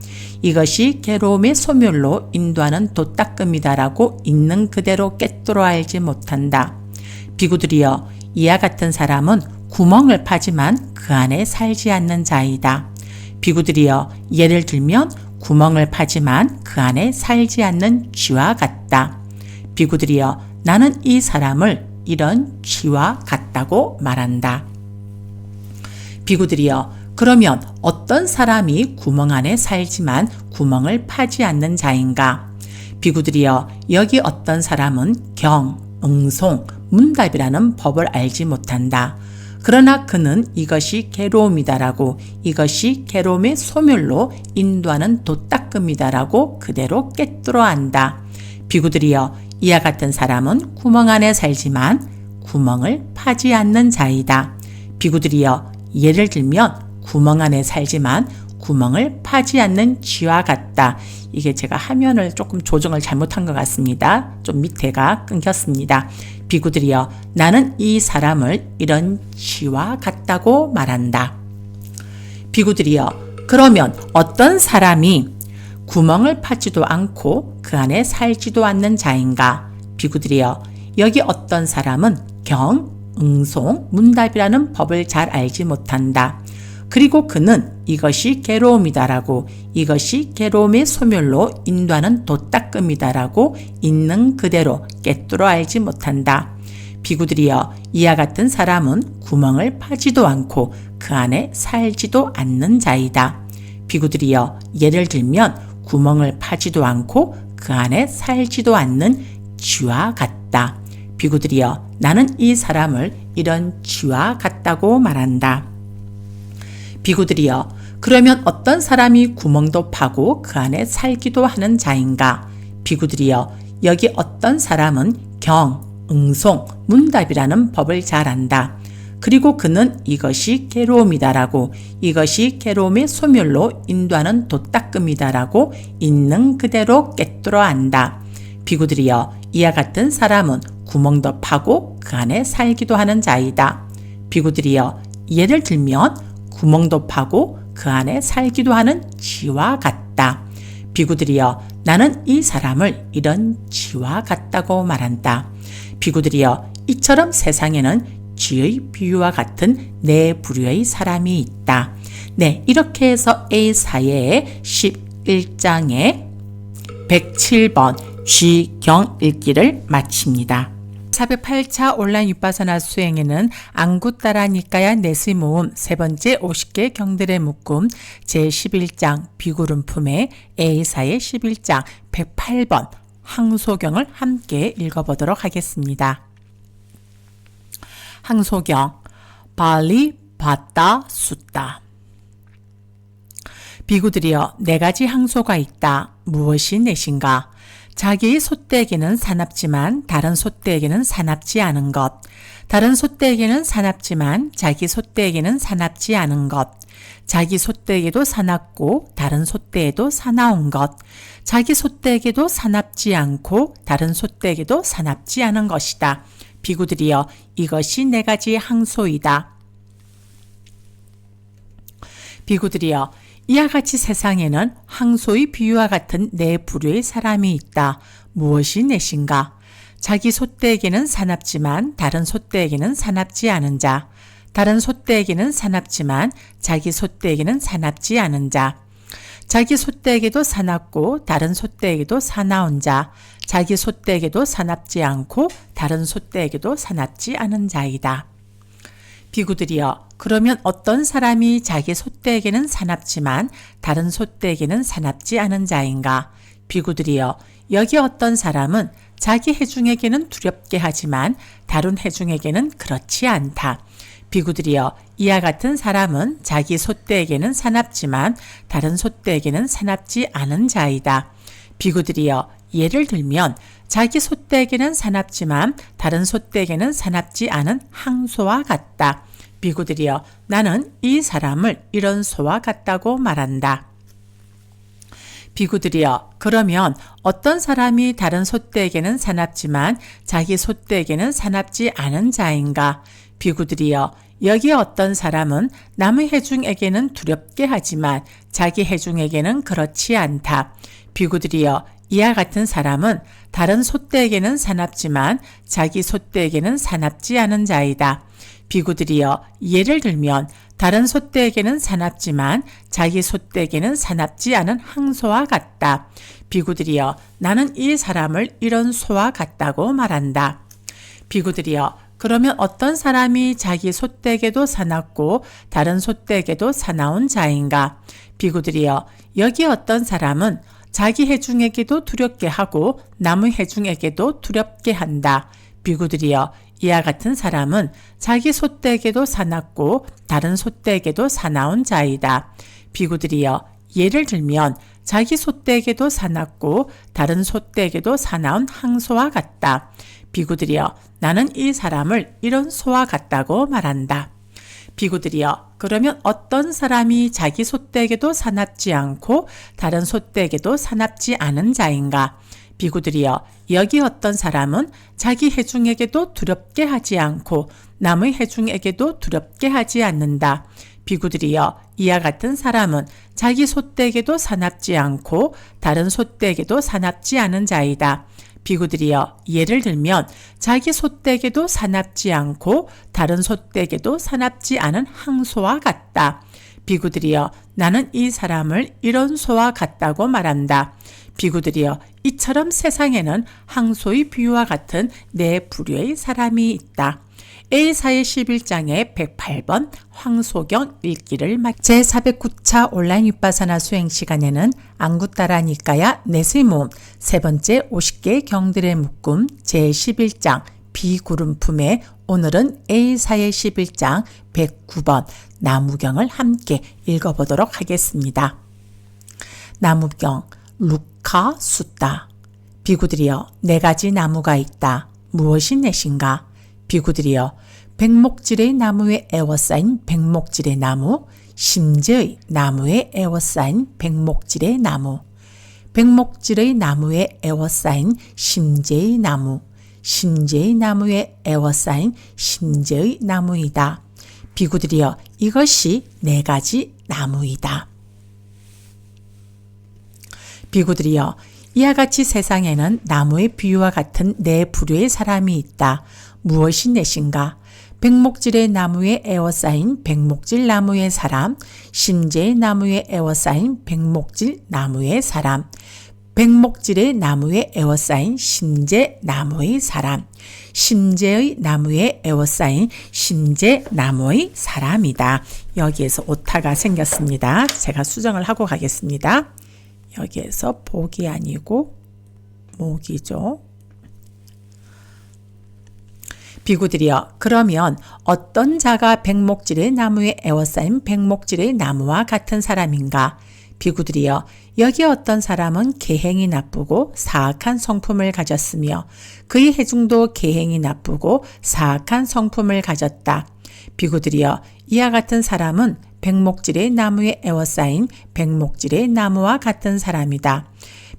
이것이 괴로움의 소멸로 인도하는 도닦음이다라고 있는 그대로 꿰뚫어 알지 못한다. 비구들이여, 이와 같은 사람은 구멍을 파지만 그 안에 살지 않는 자이다. 비구들이여, 예를 들면 구멍을 파지만 그 안에 살지 않는 쥐와 같다. 비구들이여, 나는 이 사람을 이런 쥐와 같다고 말한다. 비구들이여, 그러면 어떤 사람이 구멍 안에 살지만 구멍을 파지 않는 자인가? 비구들이여, 여기 어떤 사람은 경, 응송, 문답이라는 법을 알지 못한다. 그러나 그는 이것이 괴로움이다라고, 이것이 괴로움의 소멸로 인도하는 도닦음이다라고 그대로 꿰뚫어 안다. 비구들이여, 이와 같은 사람은 구멍 안에 살지만 구멍을 파지 않는 자이다. 비구들이여, 예를 들면 구멍 안에 살지만 구멍을 파지 않는 쥐와 같다. 이게 제가 화면을 조금 조정을 잘못한 것 같습니다. 좀 밑에가 끊겼습니다. 비구들이여, 나는 이 사람을 이런 쥐와 같다고 말한다. 비구들이여, 그러면 어떤 사람이 구멍을 파지도 않고 그 안에 살지도 않는 자인가? 비구들이여, 여기 어떤 사람은 경, 응송, 문답이라는 법을 잘 알지 못한다. 그리고 그는 이것이 괴로움이다라고, 이것이 괴로움의 소멸로 인도하는 도닦음이다라고 있는 그대로 꿰뚫어 알지 못한다. 비구들이여, 이와 같은 사람은 구멍을 파지도 않고 그 안에 살지도 않는 자이다. 비구들이여, 예를 들면 구멍을 파지도 않고 그 안에 살지도 않는 쥐와 같다. 비구들이여, 나는 이 사람을 이런 쥐와 같다고 말한다. 비구들이여, 그러면 어떤 사람이 구멍도 파고 그 안에 살기도 하는 자인가? 비구들이여, 여기 어떤 사람은 경, 응송, 문답이라는 법을 잘 안다. 그리고 그는 이것이 괴로움이다라고, 이것이 괴로움의 소멸로 인도하는 도닦음이다라고 있는 그대로 꿰뚫어 안다. 비구들이여, 이와 같은 사람은 구멍도 파고 그 안에 살기도 하는 자이다. 비구들이여, 예를 들면 구멍도 파고 그 안에 살기도 하는 쥐와 같다. 비구들이여, 나는 이 사람을 이런 쥐와 같다고 말한다. 비구들이여, 이처럼 세상에는 쥐의 비유와 같은 네 부류의 사람이 있다. 네, 이렇게 해서 A4의 11장의 107번 쥐경 읽기를 마칩니다. 408차 온라인 윗바사나 수행에는 안구 따라 니까야 내시 모음 세 번째 50개 경들의 묶음 제11장 비구름품의 A사의 11장 108번 항소경을 함께 읽어보도록 하겠습니다. 항소경 발리 바따 숫다. 비구들이여, 네 가지 항소가 있다. 무엇이 넷인가? 자기의 소떼에게는 사납지만 다른 소떼에게는 사납지 않은 것. 다른 소떼에게는 사납지만 자기 소떼에게는 사납지 않은 것. 자기 소떼에게도 사납고 다른 소떼에도 사나운 것. 자기 소떼에게도 사납지 않고 다른 소떼에게도 사납지 않은 것이다. 비구들이여, 이것이 네 가지 항소이다. 비구들이여, 이와 같이 세상에는 항소의 비유와 같은 네 부류의 사람이 있다. 무엇이 넷인가? 자기 소떼에게는 사납지만 다른 소떼에게는 사납지 않은 자. 다른 소떼에게는 사납지만 자기 소떼에게는 사납지 않은 자. 자기 소떼에게도 사납고 다른 소떼에게도 사나운 자. 자기 소떼에게도 사납지 않고 다른 소떼에게도 사납지 않은 자이다. 비구들이여, 그러면 어떤 사람이 자기 소떼에게는 사납지만 다른 소떼에게는 사납지 않은 자인가? 비구들이여, 여기 어떤 사람은 자기 해중에게는 두렵게 하지만 다른 해중에게는 그렇지 않다. 비구들이여, 이와 같은 사람은 자기 소떼에게는 사납지만 다른 소떼에게는 사납지 않은 자이다. 비구들이여, 예를 들면 자기 소떼에게는 사납지만 다른 소떼에게는 사납지 않은 항소와 같다. 비구들이여, 나는 이 사람을 이런 소와 같다고 말한다. 비구들이여, 그러면 어떤 사람이 다른 소떼에게는 사납지만 자기 소떼에게는 사납지 않은 자인가? 비구들이여, 여기 어떤 사람은 남의 회중에게는 두렵게 하지만 자기 회중에게는 그렇지 않다. 비구들이여, 이와 같은 사람은 다른 소떼에게는 사납지만 자기 소떼에게는 사납지 않은 자이다. 비구들이여, 예를 들면 다른 소떼에게는 사납지만 자기 소떼에게는 사납지 않은 항소와 같다. 비구들이여, 나는 이 사람을 이런 소와 같다고 말한다. 비구들이여, 그러면 어떤 사람이 자기 소떼에게도 사납고 다른 소떼에게도 사나운 자인가? 비구들이여, 여기 어떤 사람은 자기 회중에게도 두렵게 하고 남의 회중에게도 두렵게 한다. 비구들이여, 이와 같은 사람은 자기 소떼에게도 사납고 다른 소떼에게도 사나운 자이다. 비구들이여, 예를 들면 자기 소떼에게도 사납고 다른 소떼에게도 사나운 항소와 같다. 비구들이여, 나는 이 사람을 이런 소와 같다고 말한다. 비구들이여, 그러면 어떤 사람이 자기 소떼에게도 사납지 않고 다른 소떼에게도 사납지 않은 자인가? 비구들이여, 여기 어떤 사람은 자기 회중에게도 두렵게 하지 않고 남의 회중에게도 두렵게 하지 않는다. 비구들이여, 이와 같은 사람은 자기 소떼에게도 사납지 않고 다른 소떼에게도 사납지 않은 자이다. 비구들이여, 예를 들면 자기 소떼에게도 사납지 않고 다른 소떼에게도 사납지 않은 항소와 같다. 비구들이여, 나는 이 사람을 이런 소와 같다고 말한다. 비구들이여, 이처럼 세상에는 항소의 비유와 같은 네 부류의 사람이 있다. A사의 11장의 108번 황소경 읽기를 제409차 온라인 윗바사나 수행 시간에는 안구따라니까야 넷의 모음 세 번째 50개의 경들의 묶음 제11장 비구름품에 오늘은 A사의 11장 109번 나무경을 함께 읽어보도록 하겠습니다. 나무경 루카 숫다. 비구들이여, 네 가지 나무가 있다. 무엇이 넷인가? 비구들이여, 백목질의 나무에 에워싸인 백목질의 나무, 심재의 나무에 에워싸인 백목질의 나무, 백목질의 나무에 에워싸인 심재의 나무, 심재의 나무에 에워싸인 심재의 나무이다. 비구들이여, 이것이 네 가지 나무이다. 비구들이여, 이와 같이 세상에는 나무의 비유와 같은 네 부류의 사람이 있다. 무엇이 넷인가? 백목질의 나무에 에워싸인 백목질 나무의 사람, 심재의 나무에 에워싸인 백목질 나무의 사람, 백목질의 나무에 에워싸인 심재 나무의 사람, 심재의 나무에 에워싸인 심재 나무의 사람이다. 여기에서 오타가 생겼습니다. 제가 수정을 하고 가겠습니다. 여기에서 복이 아니고 목이죠. 비구들이여, 그러면 어떤 자가 백목질의 나무에 에워싸인 백목질의 나무와 같은 사람인가? 비구들이여, 여기 어떤 사람은 계행이 나쁘고 사악한 성품을 가졌으며 그의 해중도 계행이 나쁘고 사악한 성품을 가졌다. 비구들이여, 이와 같은 사람은 백목질의 나무에 에워싸인 백목질의 나무와 같은 사람이다.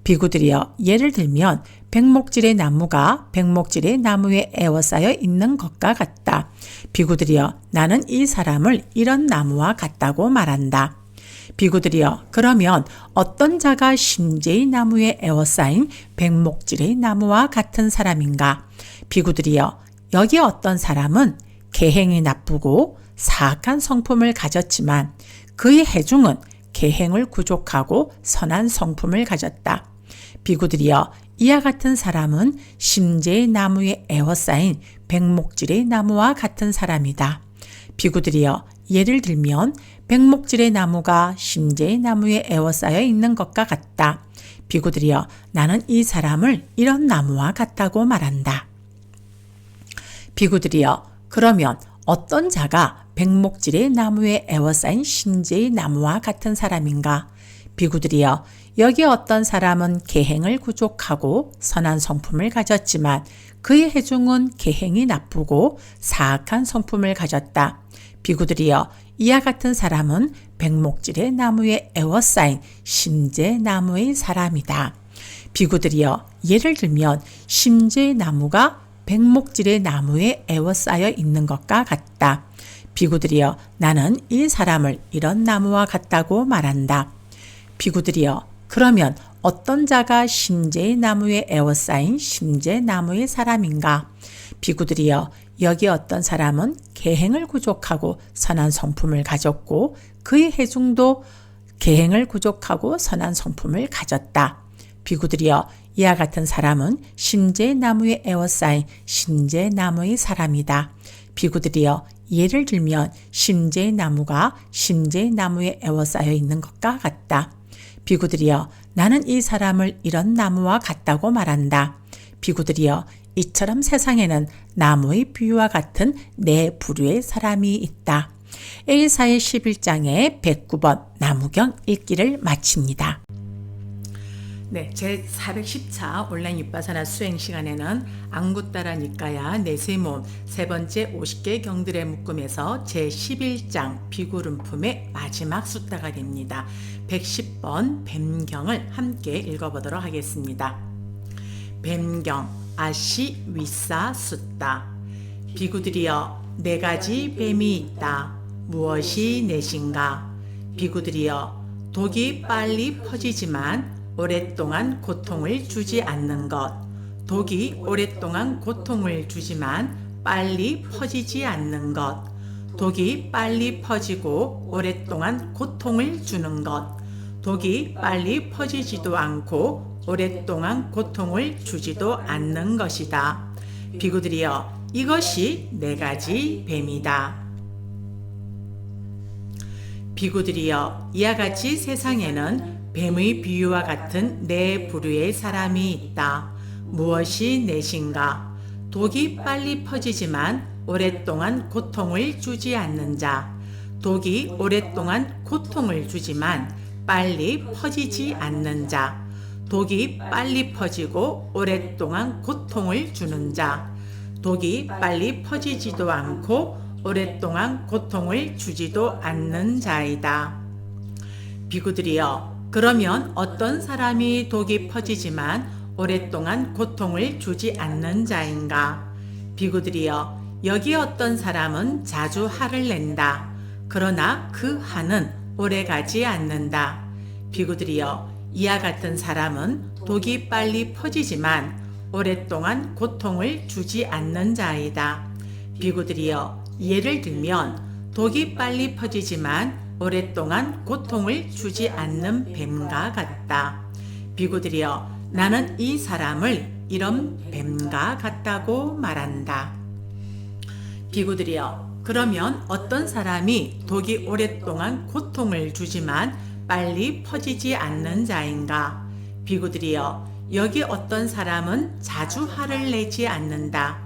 비구들이여, 예를 들면 백목질의 나무가 백목질의 나무에 에워싸여 있는 것과 같다. 비구들이여, 나는 이 사람을 이런 나무와 같다고 말한다. 비구들이여, 그러면 어떤 자가 심재의 나무에 에워싸인 백목질의 나무와 같은 사람인가? 비구들이여, 여기 어떤 사람은 계행이 나쁘고 사악한 성품을 가졌지만 그의 해중은 계행을 구족하고 선한 성품을 가졌다. 비구들이여, 이와 같은 사람은 심재의 나무에 에워싸인 백목질의 나무와 같은 사람이다. 비구들이여, 예를 들면 백목질의 나무가 심재의 나무에 에워싸여 있는 것과 같다. 비구들이여, 나는 이 사람을 이런 나무와 같다고 말한다. 비구들이여, 그러면 어떤 자가 백목질의 나무에 에워싸인 심재의 나무와 같은 사람인가? 비구들이여, 여기 어떤 사람은 계행을 구족하고 선한 성품을 가졌지만 그의 해중은 계행이 나쁘고 사악한 성품을 가졌다. 비구들이여, 이와 같은 사람은 백목질의 나무에 에워싸인 심재 나무의 사람이다. 비구들이여, 예를 들면 심재의 나무가 백목질의 나무에 에워싸여 있는 것과 같다. 비구들이여, 나는 이 사람을 이런 나무와 같다고 말한다. 비구들이여, 그러면 어떤 자가 심재의 나무에 에워싸인 심재 나무의 사람인가? 비구들이여, 여기 어떤 사람은 계행을 구족하고 선한 성품을 가졌고 그의 해중도 계행을 구족하고 선한 성품을 가졌다. 비구들이여, 이와 같은 사람은 심재 나무에 에워싸인 심재 나무의 사람이다. 비구들이여, 예를 들면 심재 나무가 심재 나무에 에워싸여 있는 것과 같다. 비구들이여, 나는 이 사람을 이런 나무와 같다고 말한다. 비구들이여, 이처럼 세상에는 나무의 비유와 같은 네 부류의 사람이 있다. 에사의 11장의 109번 나무경 읽기를 마칩니다. 네, 제 410차 온라인 윗바사나 수행 시간에는 안구따라 니까야 내세모음 세 번째 50개 경들의 묶음에서 제 11장 비구름품의 마지막 숫자가 됩니다. 110번 뱀경을 함께 읽어보도록 하겠습니다. 뱀경 아시 위싸 숫다. 비구들이여, 네 가지 뱀이 있다. 무엇이 넷인가? 비구들이여, 독이 빨리 퍼지지만 오랫동안 고통을 주지 않는 것. 독이 오랫동안 고통을 주지만 빨리 퍼지지 않는 것. 독이 빨리 퍼지고 오랫동안 고통을 주는 것. 독이 빨리 퍼지지도 않고 오랫동안 고통을 주지도 않는 것이다. 비구들이여, 이것이 네 가지 뱀이다. 비구들이여, 이와 같이 세상에는 뱀의 비유와 같은 네 부류의 사람이 있다. 무엇이 넷인가? 독이 빨리 퍼지지만 오랫동안 고통을 주지 않는 자. 독이 오랫동안 고통을 주지만 빨리 퍼지지 않는 자. 독이 빨리 퍼지고 오랫동안 고통을 주는 자. 독이 빨리 퍼지지도 않고 오랫동안 고통을 주지도 않는 자이다. 비구들이여, 그러면 어떤 사람이 독이 퍼지지만 오랫동안 고통을 주지 않는 자인가? 비구들이여, 여기 어떤 사람은 자주 화를 낸다. 그러나 그 화는 오래가지 않는다. 비구들이여, 이와 같은 사람은 독이 빨리 퍼지지만 오랫동안 고통을 주지 않는 자이다. 비구들이여, 예를 들면 독이 빨리 퍼지지만 오랫동안 고통을 주지 않는 뱀과 같다. 비구들이여, 나는 이 사람을 이런 뱀과 같다고 말한다. 비구들이여, 그러면 어떤 사람이 독이 오랫동안 고통을 주지만 빨리 퍼지지 않는 자인가? 비구들이여, 여기 어떤 사람은 자주 화를 내지 않는다.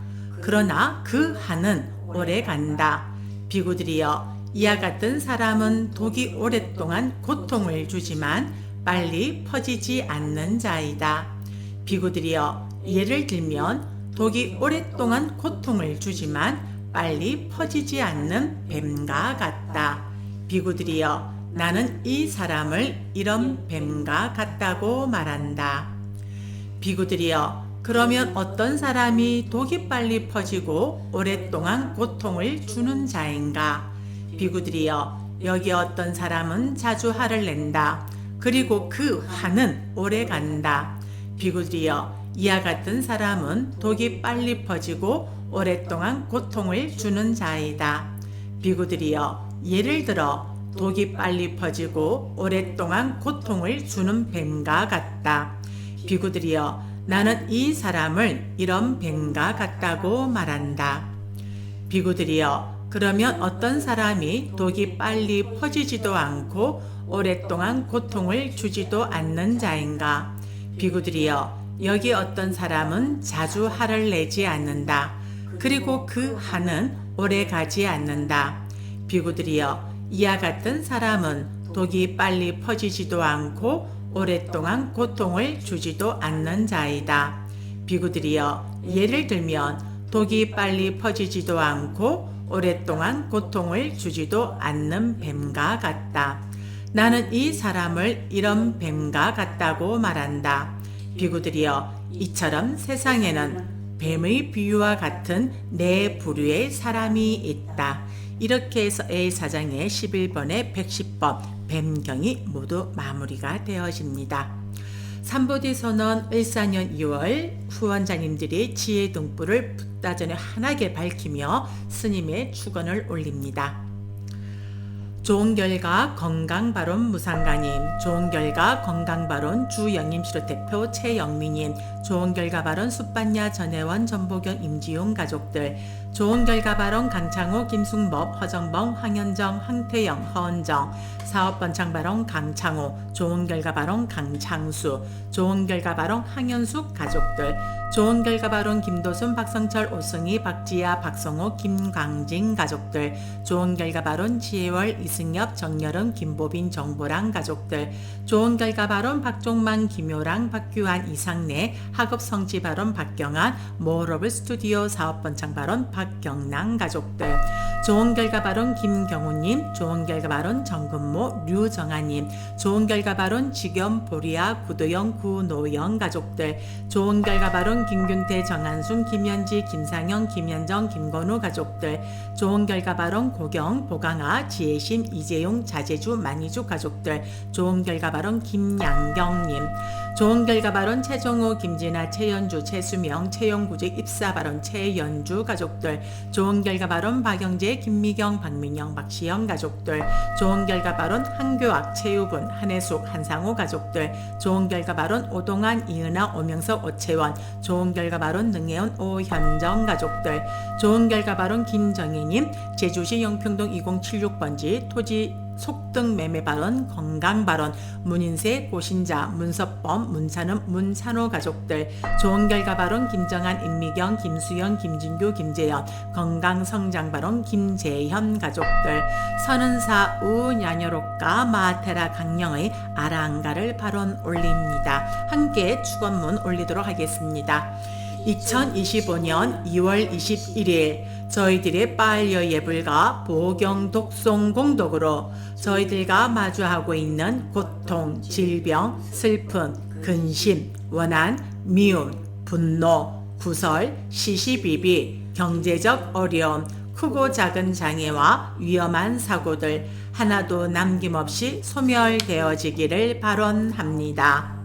그러나 그 화는 오래 간다. 비구들이여, 이와 같은 사람은 독이 오랫동안 고통을 주지만 빨리 퍼지지 않는 자이다. 비구들이여, 예를 들면 독이 오랫동안 고통을 주지만 빨리 퍼지지 않는 뱀과 같다. 비구들이여, 나는 이 사람을 이런 뱀과 같다고 말한다. 비구들이여, 그러면 어떤 사람이 독이 빨리 퍼지고 오랫동안 고통을 주는 자인가? 비구들이여, 여기 어떤 사람은 자주 화를 낸다. 그리고 그 화는 오래 간다. 비구들이여, 이와 같은 사람은 독이 빨리 퍼지고 오랫동안 고통을 주는 자이다. 비구들이여, 예를 들어 독이 빨리 퍼지고 오랫동안 고통을 주는 뱀과 같다. 비구들이여, 나는 이 사람을 이런 뱀과 같다고 말한다. 비구들이여, 그러면 어떤 사람이 독이 빨리 퍼지지도 않고 오랫동안 고통을 주지도 않는 자인가? 비구들이여, 여기 어떤 사람은 자주 화를 내지 않는다. 그리고 그 화는 오래 가지 않는다. 비구들이여, 이와 같은 사람은 독이 빨리 퍼지지도 않고 오랫동안 고통을 주지도 않는 자이다. 비구들이여, 예를 들면 독이 빨리 퍼지지도 않고 오랫동안 고통을 주지도 않는 뱀과 같다. 나는 이 사람을 이런 뱀과 같다고 말한다. 비구들이여, 이처럼 세상에는 뱀의 비유와 같은 네 부류의 사람이 있다. 이렇게 해서 A4장의 11번에 110번 뱀경이 모두 마무리가 되어집니다. 삼보디선언 14년 2월 후원자님들이 지혜 등불을 붓다전에 환하게 밝히며 스님의 축원을 올립니다. 좋은 결과 건강바론 무상가님, 좋은 결과 건강바론 주영임시로 대표 최영민님, 좋은 결과 바론 숫반야 전혜원 전보경 임지용 가족들, 좋은 결과 바론 강창호 김승법 허정범 황현정 황태영 허은정, 사업번창 바론 강창호, 좋은 결과 바론 강창수, 좋은 결과 바론 황현숙 가족들, 좋은 결과 바론 김도순 박성철 오승희 박지아 박성호 김광진 가족들, 좋은 결과 바론 지혜월 이승엽 정여름 김보빈 정보랑 가족들, 좋은 결과 바론 박종만 김효랑 박규환 이상래 학업 성지 바론 박경환 모러블 스튜디오 사업번창 바론 박경랑 가족들, 좋은 결과 바론 김경우님, 좋은 결과 바론 정근모 류정아님, 좋은 결과 바론 직염 보리아 구도영 구노영 가족들, 좋은 결과 바론 김균태 정한순 김현지 김상영 김현정 김건우 가족들, 좋은 결과 바론 고경 보강아 지혜심 이재용 자재주 만이주 가족들, 좋은 결과 바론 김양경님, 좋은 결과 바론 최정호 김진아 최연주 최수명 최용구직 입사 바론 최연주 가족들, 좋은 결과 바론 박영재 김미경 박민영 박시영 가족들, 좋은 결과 바론 한교학 최유분 한혜숙 한상호 가족들, 좋은 결과 바론 오동환 이은아 오명석 오채원, 좋은 결과 바론 능혜원 오현정 가족들, 좋은 결과 바론 김정희님, 제주시 영평동 2076번지 토지 속등 매매 발언 건강 발언 문인세 고신자 문섭범 문찬음 문찬호 가족들, 좋은 결과 발언 김정한 임미경 김수영 김진규 김재현 건강 성장 발언 김재현 가족들, 선은사 우냐녀록가 마테라 강령의 아랑가를 발언 올립니다. 함께 축원문 올리도록 하겠습니다. 2025년 2월 21일 저희들의 빨려 예불과 보경 독송 공덕으로 저희들과 마주하고 있는 고통, 질병, 슬픔, 근심, 원한, 미움, 분노, 구설, 시시비비, 경제적 어려움, 크고 작은 장애와 위험한 사고들 하나도 남김없이 소멸되어지기를 발언합니다.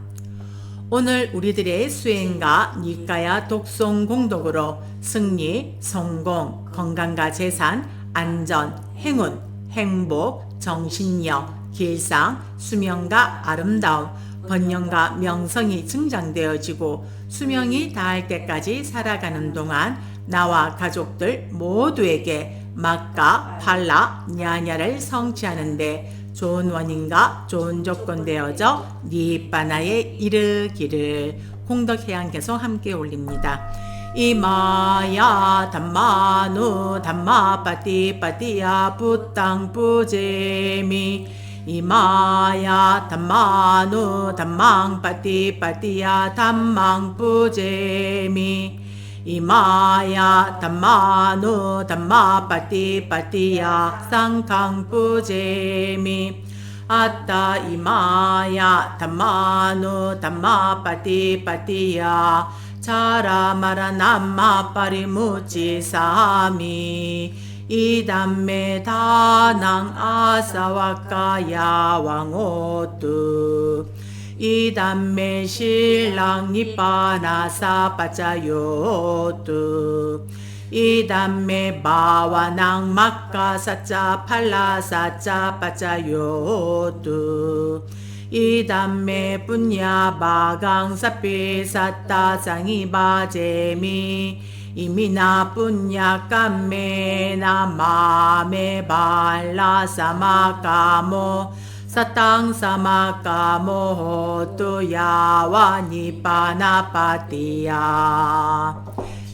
오늘 우리들의 수행과 니까야 독송 공덕으로 승리, 성공, 건강과 재산, 안전, 행운, 행복, 정신력, 길상, 수명과 아름다움, 번영과 명성이 증장되어지고 수명이 닿을 때까지 살아가는 동안 나와 가족들 모두에게 막가, 팔라, 냐냐를 성취하는데 좋은 원인과 좋은 조건 되어져 니바나에 이르기를 공덕해양 계속 함께 올립니다. 이마야 담마누 담마빠띠빠띠야 부땅부제미 이마야 담마누 담망빠띠빠띠야 담망부제미 이마야 담마누 담마빠띠빠띠야 쌍강부제미 아따 이마야 담마누 담마빠띠빠띠야 자라마라 남마빠리 무지사미 이담메 다낭 아사와까야 왕오뚜 이담메 신랑 니빠나사 빠짜요뚜 이담메 바와낭 막가사짜 팔라사짜 빠짜요뚜 이담메 분야 바강 사삐 사따 쌍이 바제미 이미나 분야 깜메 나마메 발라 사마까모 사땅 사마까모 또야와 니빠나빠띠야.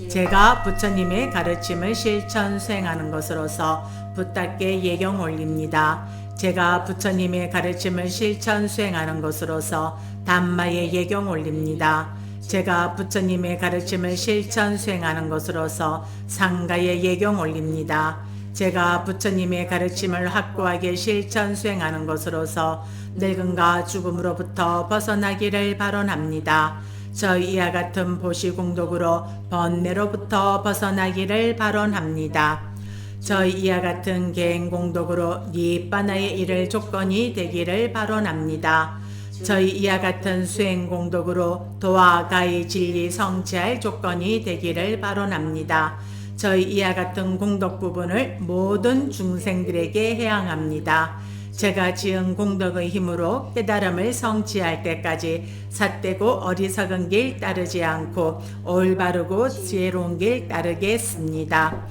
제가 부처님의 가르침을 실천 수행하는 것으로서 붙답게 예경 올립니다. 제가 부처님의 가르침을 실천 수행하는 것으로서 담마의 예경 올립니다. 제가 부처님의 가르침을 실천 수행하는 것으로서 상가의 예경 올립니다. 제가 부처님의 가르침을 확고하게 실천 수행하는 것으로서 늙음과 죽음으로부터 벗어나기를 발언합니다. 저희 이와 같은 보시공덕으로 번뇌로부터 벗어나기를 발언합니다. 저희 이와 같은 개행공덕으로 니빠나에 이를 조건이 되기를 발언합니다. 저희 이와 같은 수행공덕으로 도와 가의 진리 성취할 조건이 되기를 발언합니다. 저희 이와 같은 공덕 부분을 모든 중생들에게 해양합니다. 제가 지은 공덕의 힘으로 깨달음을 성취할 때까지 삿되고 어리석은 길 따르지 않고 올바르고 지혜로운 길 따르겠습니다.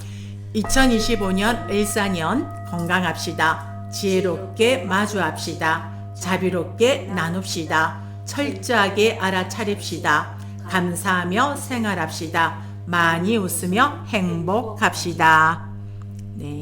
2025년 을사년 건강합시다. 지혜롭게 마주합시다. 자비롭게 나눕시다. 철저하게 알아차립시다. 감사하며 생활합시다. 많이 웃으며 행복합시다. 네.